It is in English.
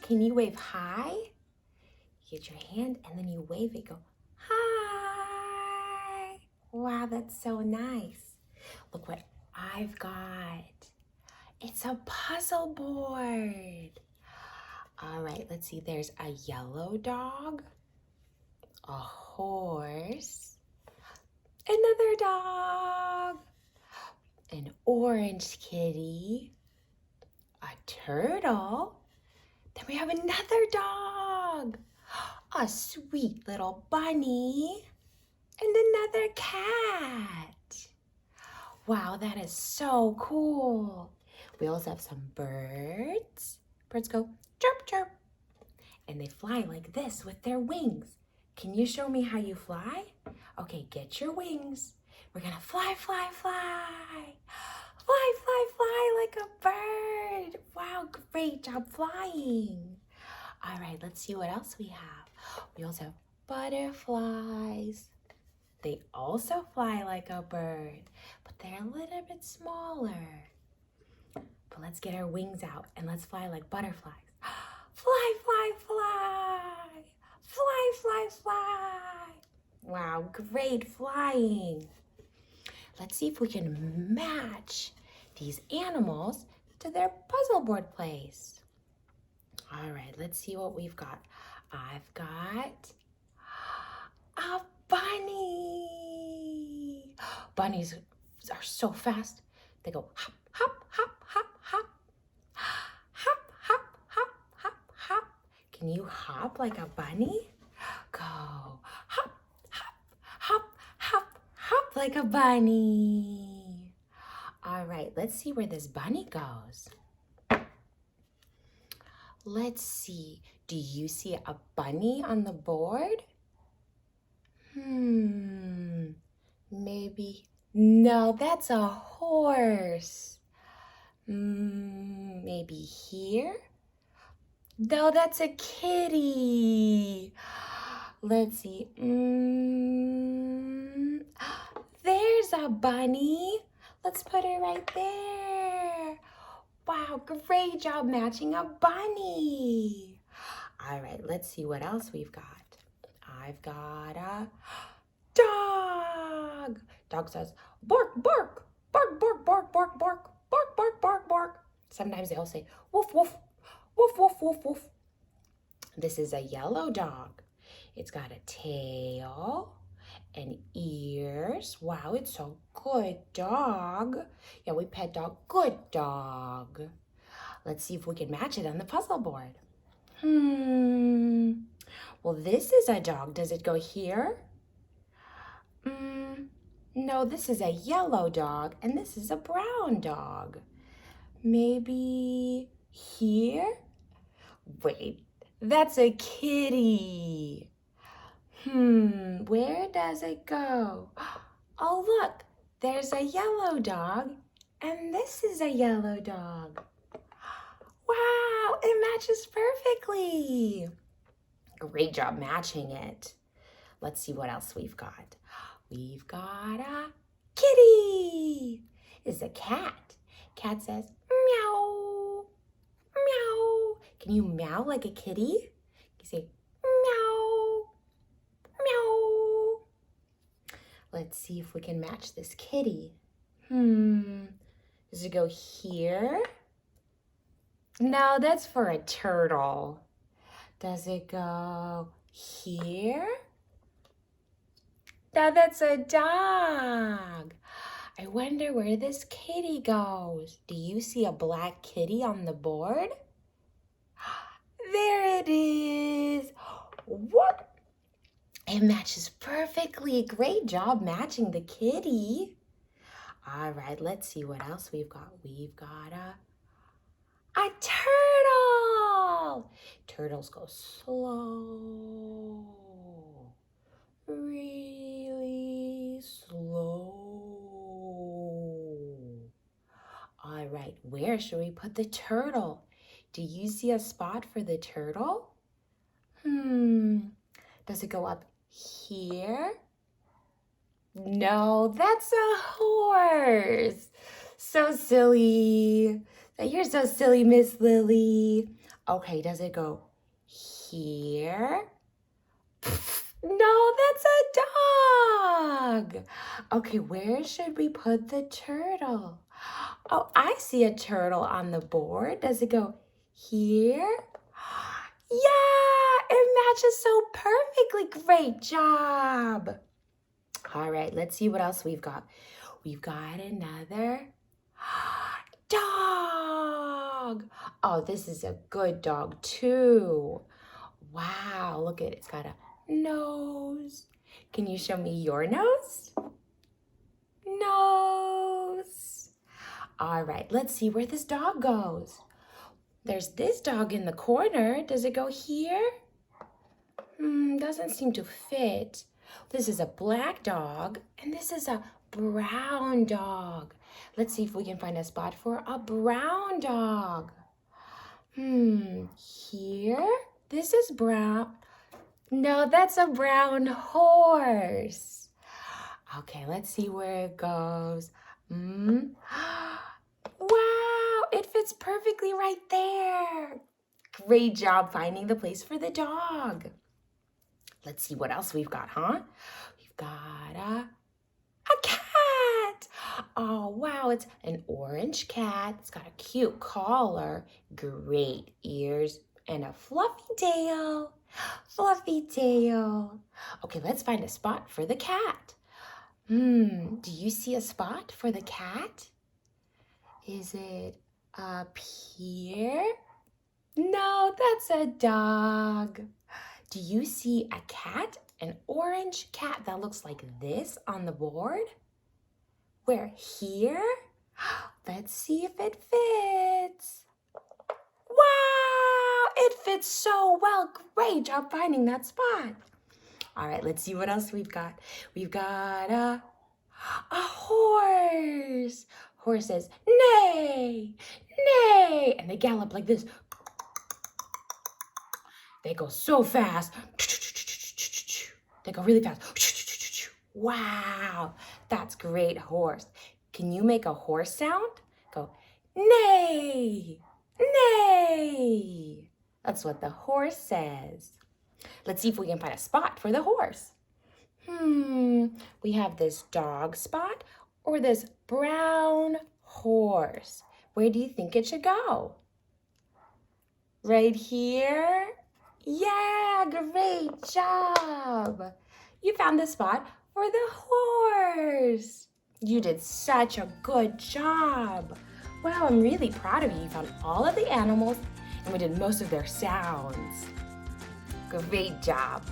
Can you wave hi? You get your hand and then you wave it. Go, hi. Wow, that's so nice. Look what I've got. It's a puzzle board. All right, let's see. There's a yellow dog, a horse, another dog, an orange kitty, a turtle. Then we have another dog, a sweet little bunny, and another cat. Wow, that is so cool. We also have some birds. Birds go chirp, chirp. And they fly like this with their wings. Can you show me how you fly? Okay, get your wings. We're gonna fly, fly, fly. Fly, fly, fly like a bird. Wow, great job flying. All right, let's see what else we have. We also have butterflies. They also fly like a bird, but they're a little bit smaller. But let's get our wings out and let's fly like butterflies. Fly, fly, fly. Fly, fly, fly. Wow, great flying. Let's see if we can match these animals to their puzzle board place. All right, let's see what we've got. I've got a bunny. Bunnies are so fast. They go hop, hop, hop, hop, hop. Hop, hop, hop, hop, hop. Can you hop like a bunny? Go hop, hop, hop, hop, hop like a bunny. All right, let's see where this bunny goes. Let's see. Do you see a bunny on the board? Maybe. No, that's a horse. Maybe here? No, that's a kitty. Let's see. There's a bunny. Let's put it right there. Wow, great job matching a bunny. All right, let's see what else we've got. I've got a dog. Dog says, bark, bark, bark, bark, bark, bark, bark, bark, bark, bark, bark. Sometimes they'll say, woof, woof, woof, woof, woof, woof. This is a yellow dog. It's got a tail and ears. Wow, it's a good dog. Yeah, we pet dog, good dog. Let's see if we can match it on the puzzle board. Well, this is a dog. Does it go here? No, this is a yellow dog, and this is a brown dog. Maybe here? Wait, that's a kitty. Where does it go? Oh, look, there's a yellow dog, and this is a yellow dog. Wow, it matches perfectly. Great job matching it. Let's see what else we've got. We've got a kitty. It's a cat. Cat says, meow, meow. Can you meow like a kitty? You say, meow, meow. Let's see if we can match this kitty. Does it go here? No, that's for a turtle. Does it go here? No, that's a dog. I wonder where this kitty goes. Do you see a black kitty on the board? There it is. What? It matches perfectly. Great job matching the kitty. All right, let's see what else we've got. We've got a turtle. Turtles go slow, really slow. All right, where should we put the turtle? Do you see a spot for the turtle? Does it go up here? No, that's a horse. So silly. You're so silly, Miss Lily. Okay, does it go here? No, that's a dog. Okay, where should we put the turtle? Oh, I see a turtle on the board. Does it go here? Yeah, it matches so perfectly. Great job. All right, let's see what else we've got. We've got another dog. Oh, this is a good dog too. Wow, look at it. It's got a nose. Can you show me your nose? Nose. All right, let's see where this dog goes. There's this dog in the corner. Does it go here? Doesn't seem to fit. This is a black dog, and this is a brown dog. Let's see if we can find a spot for a brown dog. Here? This is brown. No, that's a brown horse. Okay, let's see where it goes. Wow, it fits perfectly right there. Great job finding the place for the dog. Let's see what else we've got, huh? We've got a cat. Oh, wow, it's an orange cat. It's got a cute collar, great ears, and a fluffy tail. Fluffy tail. Okay, let's find a spot for the cat. Do you see a spot for the cat? Is it up here? No, that's a dog. Do you see a cat? An orange cat that looks like this on the board? Where, here? Let's see if it fits. Wow, it fits so well. Great job finding that spot. All right, let's see what else we've got. We've got a horse. Horse says, neigh, neigh, and they gallop like this. They go so fast. They go really fast. Wow, that's great horse. Can you make a horse sound? Go, neigh, neigh. That's what the horse says. Let's see if we can find a spot for the horse. We have this dog spot or this brown horse. Where do you think it should go? Right here? Yeah, great job. You found the spot for the horse. You did such a good job. Wow, I'm really proud of you. You found all of the animals and we did most of their sounds. Great job.